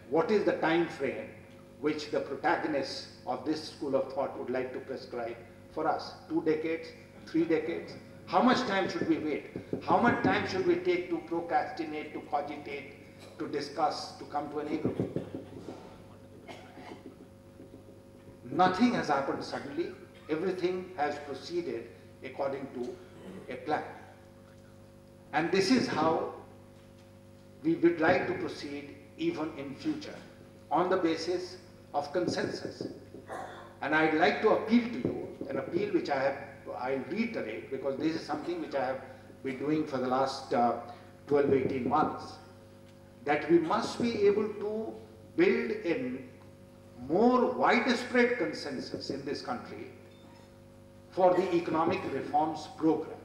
what is the time frame which the protagonists of this school of thought would like to prescribe for us? 2 decades, 3 decades? How much time should we wait? How much time should we take to procrastinate, to cogitate, to discuss, to come to an agreement? Nothing has happened suddenly. Everything has proceeded according to a plan. And this is how we would like to proceed even in future, on the basis of consensus. And I'd like to appeal to you, an appeal which I'll reiterate, because this is something which I have been doing for the last 12, 18 months, that we must be able to build a more widespread consensus in this country for the economic reforms program.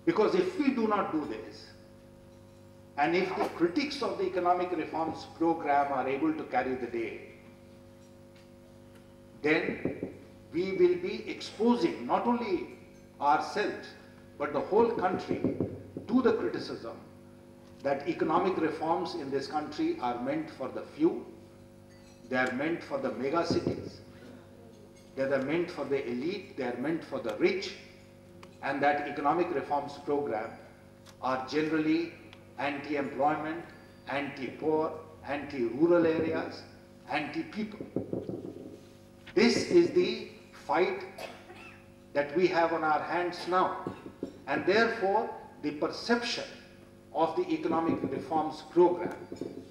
Because if we do not do this, and if the critics of the economic reforms program are able to carry the day, then we will be exposing not only ourselves, but the whole country to the criticism that economic reforms in this country are meant for the few, they are meant for the mega cities, they are meant for the elite, they are meant for the rich, and that economic reforms program are generally anti-employment, anti-poor, anti-rural areas, anti-people. This is the fight that we have on our hands now, and therefore the perception of the economic reforms program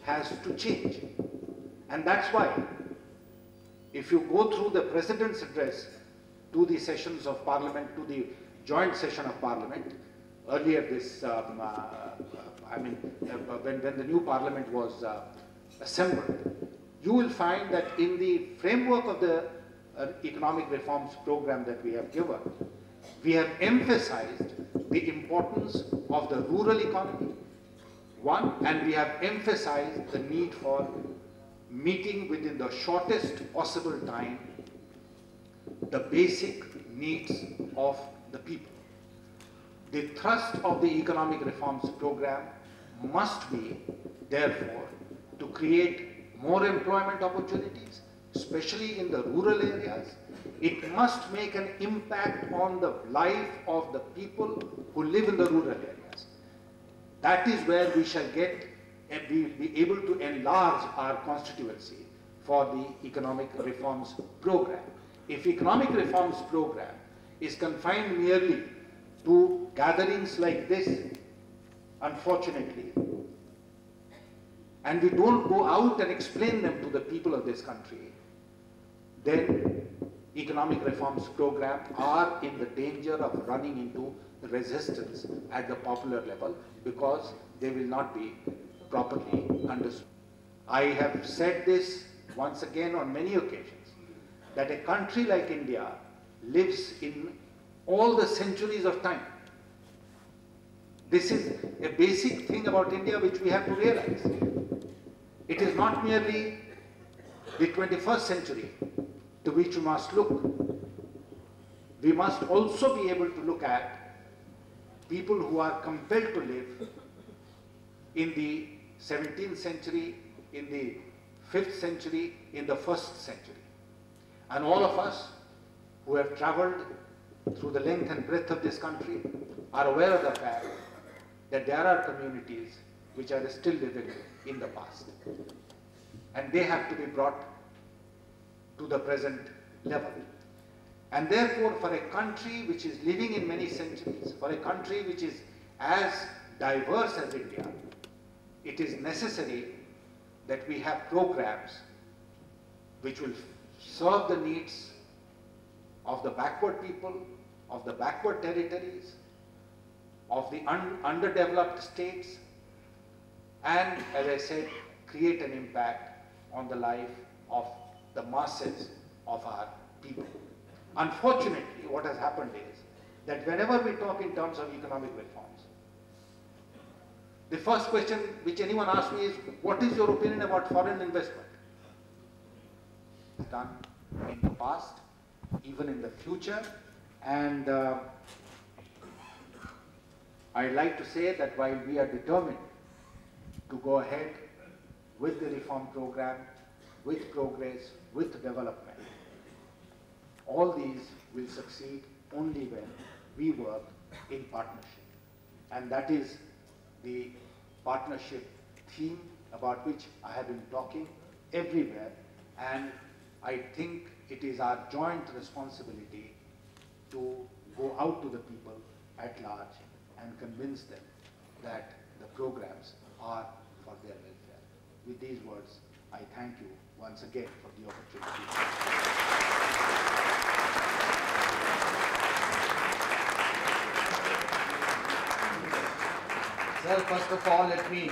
has to change. And that's why, if you go through the President's address to the sessions of Parliament, to the joint session of Parliament, earlier this, when the new Parliament was assembled, you will find that in the framework of the economic reforms program that we have given, we have emphasized the importance of the rural economy, one, and we have emphasized the need for meeting within the shortest possible time the basic needs of the people. The thrust of the economic reforms program must be, therefore, to create more employment opportunities, especially in the rural areas. It must make an impact on the life of the people who live in the rural areas. That is where we shall get and be able to enlarge our constituency for the economic reforms program. If economic reforms program is confined merely to gatherings like this, unfortunately, and we don't go out and explain them to the people of this country, then economic reforms program are in the danger of running into resistance at the popular level, because they will not be properly understood. I have said this once again on many occasions, that a country like India lives in all the centuries of time. This is a basic thing about India which we have to realize. It is not merely the 21st century to which we must look. We must also be able to look at people who are compelled to live in the 17th century, in the 5th century, in the 1st century. And all of us who have traveled through the length and breadth of this country are aware of the fact that there are communities which are still living in the past. And they have to be brought to the present level. And therefore, for a country which is living in many centuries, for a country which is as diverse as India, it is necessary that we have programs which will serve the needs of the backward people, of the backward territories, of the underdeveloped states, and, as I said, create an impact on the life of the masses of our people. Unfortunately, what has happened is that whenever we talk in terms of economic reforms, the first question which anyone asks me is, what is your opinion about foreign investment? It's done in the past, even in the future, and I'd like to say that while we are determined to go ahead with the reform program, with progress, with development. All these will succeed only when we work in partnership. And that is the partnership theme about which I have been talking everywhere, and I think it is our joint responsibility to go out to the people at large and convince them that the programs are for their welfare. With these words, I thank you once again for the opportunity. Sir, first of all, let me